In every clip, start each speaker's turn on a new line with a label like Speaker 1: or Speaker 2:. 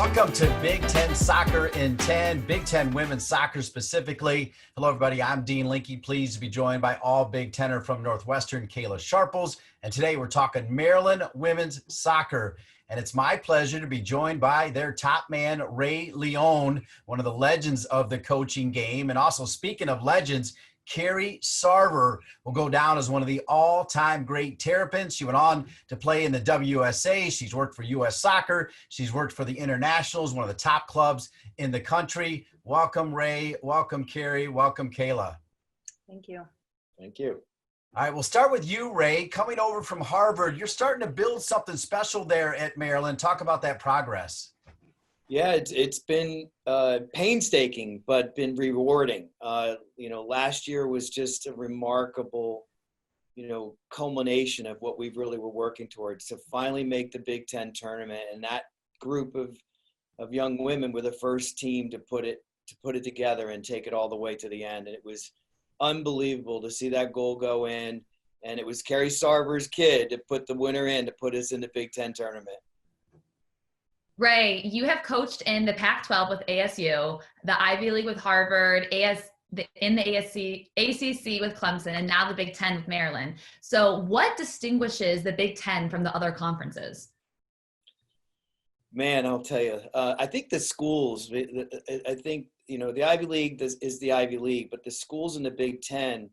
Speaker 1: Welcome to Big Ten Soccer in 10, Big Ten Women's Soccer specifically. Hello, everybody. I'm Dean Linke, pleased to be joined by all Big Tenner from Northwestern, Kayla Sharples. And today we're talking Maryland Women's Soccer. And it's my pleasure to be joined by their top man, Ray Leone, one of the legends of the coaching game. And also, speaking of legends, KERISARVE'S will go down as one of the all-time great Terrapins. She went on to play in the WSA. She's worked for U.S. Soccer. She's worked for the Internationals, one of the top clubs in the country. Welcome, Ray. Welcome, Keri. Welcome, Kayla.
Speaker 2: Thank you.
Speaker 3: Thank you.
Speaker 1: All right, we'll start with you, Ray. Coming over from Harvard, you're starting to build something special there at Maryland. Talk about that progress.
Speaker 3: Yeah, it's been painstaking, but been rewarding. Last year was just a remarkable, culmination of what we really were working towards to finally make the Big Ten tournament. And that group of young women were the first team to put it together and take it all the way to the end. And it was unbelievable to see that goal go in. And it was KERISARVE'S kid to put the winner in to put us in the Big Ten tournament.
Speaker 4: Ray, you have coached in the Pac-12 with ASU, the Ivy League with Harvard, in the ACC with Clemson, and now the Big Ten with Maryland. So what distinguishes the Big Ten from the other conferences?
Speaker 3: Man, I'll tell you, I think the schools, I think, the Ivy League is the Ivy League, but the schools in the Big Ten,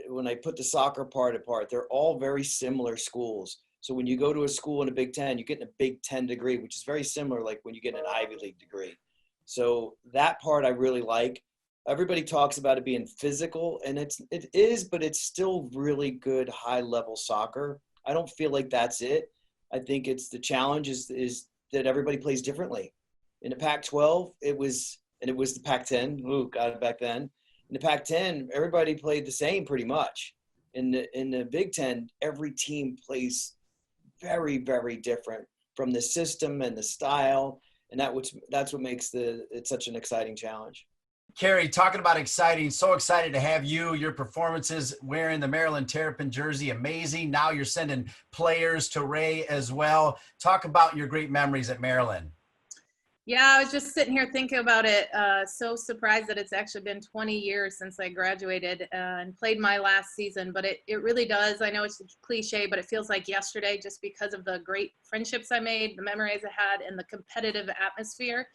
Speaker 3: when I put the soccer part apart, they're all very similar schools. So when you go to a school in the Big Ten, you get a Big Ten degree, which is very similar like when you get an Ivy League degree. So that part I really like. Everybody talks about it being physical, and it is, but it's still really good high-level soccer. I don't feel like that's it. I think it's the challenge is that everybody plays differently. In the Pac-12, it was the Pac-10. Ooh, God, back then. In the Pac-10, everybody played the same pretty much. In the Big Ten, every team plays very, very different from the system and the style, and that's what makes it such an exciting challenge.
Speaker 1: Keri, talking about exciting, so excited to have you. Your performances wearing the Maryland Terrapin jersey, amazing. Now you're sending players to Ray as well. Talk about your great memories at Maryland.
Speaker 2: Yeah, I was just sitting here thinking about it. So surprised that it's actually been 20 years since I graduated and played my last season, but it really does. I know it's a cliche, but it feels like yesterday just because of the great friendships I made, the memories I had, and the competitive atmosphere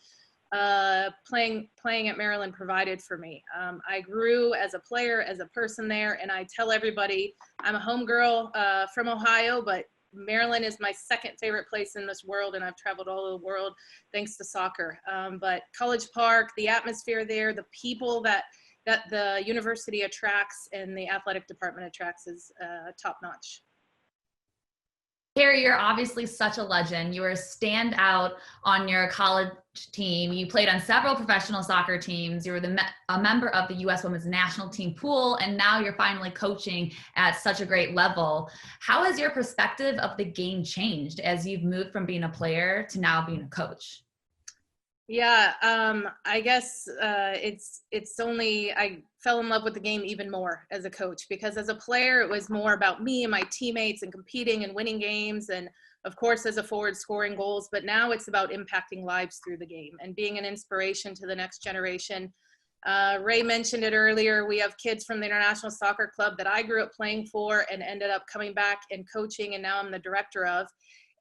Speaker 2: playing at Maryland provided for me. I grew as a player, as a person there, and I tell everybody I'm a homegirl from Ohio, but Maryland is my second favorite place in this world, and I've traveled all over the world thanks to soccer. But College Park, the atmosphere there, the people that the university attracts and the athletic department attracts is top notch.
Speaker 4: Keri, you're obviously such a legend. You were a standout on your college team. You played on several professional soccer teams. You were a member of the U.S. Women's National Team pool, and now you're finally coaching at such a great level. How has your perspective of the game changed as you've moved from being a player to now being a coach?
Speaker 2: Yeah, I guess it's only I fell in love with the game even more as a coach, because as a player it was more about me and my teammates and competing and winning games, and of course as a forward scoring goals, but now it's about impacting lives through the game and being an inspiration to the next generation. Ray mentioned it earlier, we have kids from the International Soccer Club that I grew up playing for and ended up coming back and coaching, and now I'm the director of,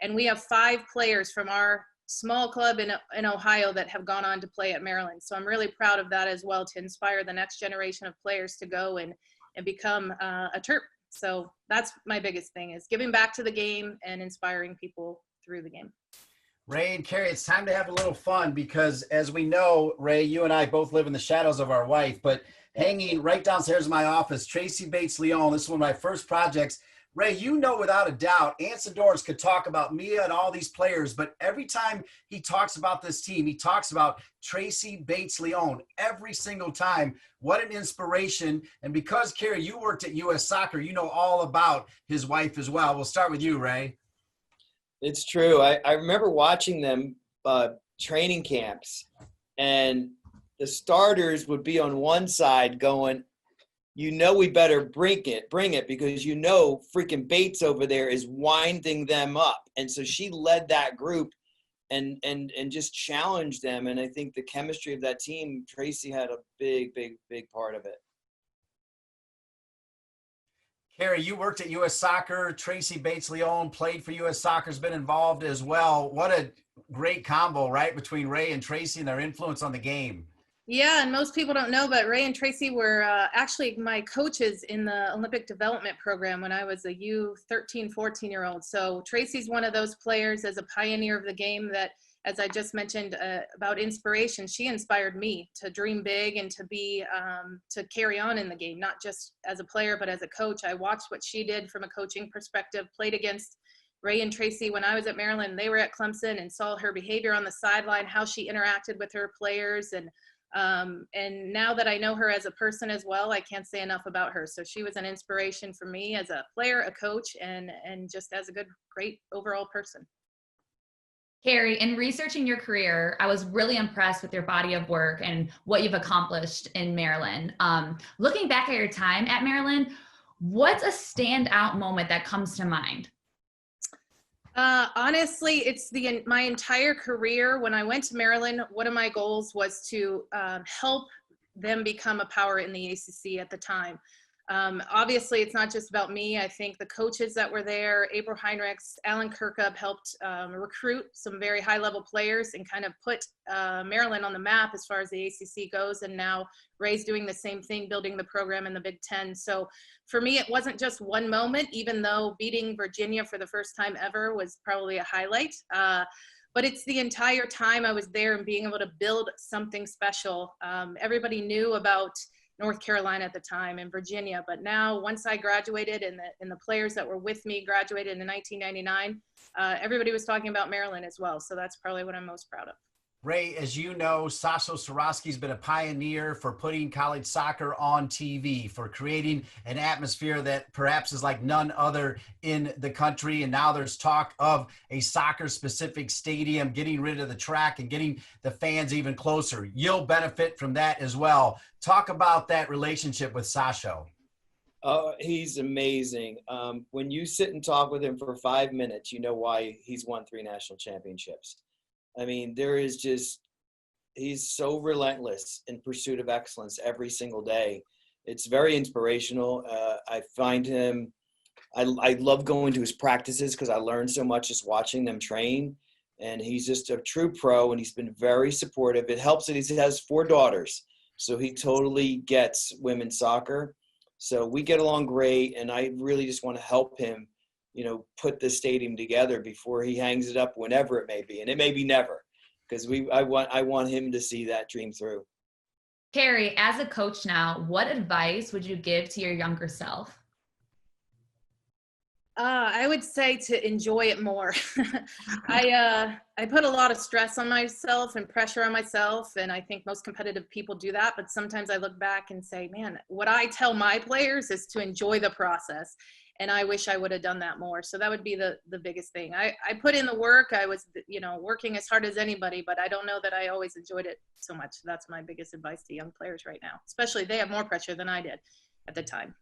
Speaker 2: and we have 5 players from our small club in Ohio that have gone on to play at Maryland. So I'm really proud of that as well, to inspire the next generation of players to go and become a Terp. So that's my biggest thing, is giving back to the game and inspiring people through the game.
Speaker 1: Ray and Keri, it's time to have a little fun because, as we know, Ray, you and I both live in the shadows of our wife, but hanging right downstairs in my office, Tracy Bates Leone, this is one of my first projects. Ray, you know without a doubt, Anson Doors could talk about Mia and all these players, but every time he talks about this team, he talks about Tracy Bates Leone every single time. What an inspiration. And because, Keri, you worked at U.S. Soccer, you know all about his wife as well. We'll start with you, Ray.
Speaker 3: It's true. I remember watching them training camps, and the starters would be on one side going, we better bring it because freaking Bates over there is winding them up. And so she led that group, and just challenge them. And I think the chemistry of that team, Tracy had a big part of it.
Speaker 1: Keri, you worked at U.S. Soccer. Tracy Bates Leone played for U.S. Soccer, has been involved as well. What a great combo, right, between Ray and Tracy and their influence on the game.
Speaker 2: Yeah, and most people don't know, but Ray and Tracy were actually my coaches in the Olympic development program when I was a U13, 14-year-old. So Tracy's one of those players as a pioneer of the game that, as I just mentioned about inspiration, she inspired me to dream big and to be, to carry on in the game, not just as a player, but as a coach. I watched what she did from a coaching perspective, played against Ray and Tracy when I was at Maryland. They were at Clemson, and saw her behavior on the sideline, how she interacted with her players. And now that I know her as a person as well, I can't say enough about her. So she was an inspiration for me as a player, a coach, and just as a great overall person.
Speaker 4: Keri, in researching your career, I was really impressed with your body of work and what you've accomplished in Maryland. Looking back at your time at Maryland, what's a standout moment that comes to mind?
Speaker 2: Honestly, it's my entire career. When I went to Maryland, one of my goals was to help them become a power in the ACC at the time. Obviously, it's not just about me. I think the coaches that were there, April Heinrichs, Alan Kirkup, helped recruit some very high-level players and kind of put Maryland on the map as far as the ACC goes. And now Ray's doing the same thing, building the program in the Big Ten. So for me, it wasn't just one moment, even though beating Virginia for the first time ever was probably a highlight. But it's the entire time I was there and being able to build something special. Everybody knew about North Carolina at the time and Virginia, but now once I graduated and the players that were with me graduated in 1999, everybody was talking about Maryland as well. So that's probably what I'm most proud of.
Speaker 1: Ray, as you know, SASHO CIROVSKI's been a pioneer for putting college soccer on TV, for creating an atmosphere that perhaps is like none other in the country. And now there's talk of a soccer-specific stadium, getting rid of the track and getting the fans even closer. You'll benefit from that as well. Talk about that relationship with SASHO.
Speaker 3: He's amazing. When you sit and talk with him for 5 minutes, you know why he's won 3 national championships. I mean, he's so relentless in pursuit of excellence every single day. It's very inspirational. I find him, I love going to his practices because I learn so much just watching them train. And he's just a true pro, and he's been very supportive. It helps that he has 4 daughters, so he totally gets women's soccer. So we get along great, and I really just want to help him, put the stadium together before he hangs it up, whenever it may be. And it may be never, because I want him to see that dream through.
Speaker 4: Keri, as a coach now, what advice would you give to your younger self?
Speaker 2: I would say to enjoy it more. I put a lot of stress on myself and pressure on myself, and I think most competitive people do that. But sometimes I look back and say, man, what I tell my players is to enjoy the process. And I wish I would have done that more. So that would be the biggest thing. I put in the work. I was, working as hard as anybody, but I don't know that I always enjoyed it so much. So that's my biggest advice to young players right now, especially they have more pressure than I did at the time.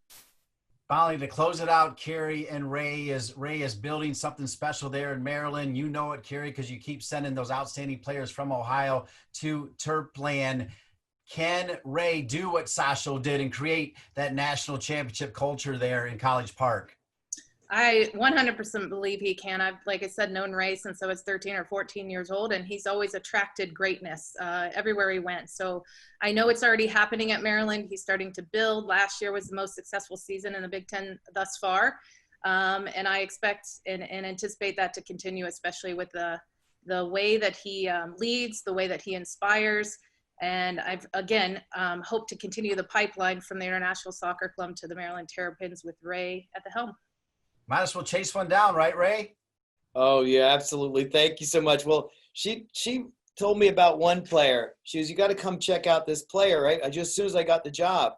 Speaker 1: Finally, to close it out, Keri and Ray is building something special there in Maryland. You know it, Keri, because you keep sending those outstanding players from Ohio to Terp land. Can Ray do what SASHO did and create that national championship culture there in College Park?
Speaker 2: I 100% believe he can. I've, like I said, known Ray since I was 13 or 14 years old, and he's always attracted greatness everywhere he went. So I know it's already happening at Maryland. He's starting to build. Last year was the most successful season in the Big Ten thus far. And I expect and anticipate that to continue, especially with the way that he leads, the way that he inspires. And I've, again, hope to continue the pipeline from the International Soccer Club to the Maryland Terrapins with Ray at the helm.
Speaker 1: Might as well chase one down, right, Ray?
Speaker 3: Oh, yeah, absolutely. Thank you so much. Well, she told me about one player. She was, you got to come check out this player, right? As soon as I got the job,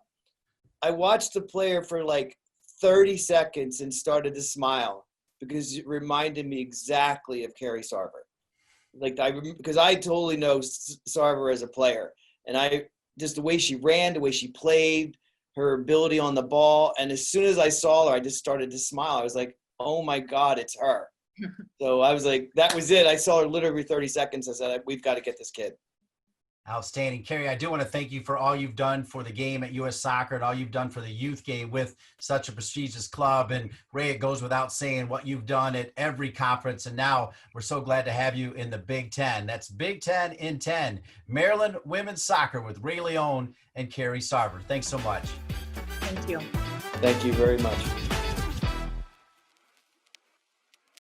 Speaker 3: I watched the player for like 30 seconds and started to smile because it reminded me exactly of KERISARVE'S. Because I totally know Sarver as a player, and just the way she ran, the way she played, her ability on the ball. And as soon as I saw her, I just started to smile. I was like, oh my God, it's her. So I was like, that was it. I saw her literally 30 seconds. I said, we've got to get this kid.
Speaker 1: Outstanding. Keri, I do want to thank you for all you've done for the game at U.S. Soccer and all you've done for the youth game with such a prestigious club. And Ray, it goes without saying what you've done at every conference. And now we're so glad to have you in the Big Ten. That's Big Ten in 10. Maryland Women's Soccer with Ray Leone and KERISARVE'S. Thanks so much.
Speaker 2: Thank you.
Speaker 3: Thank you very much.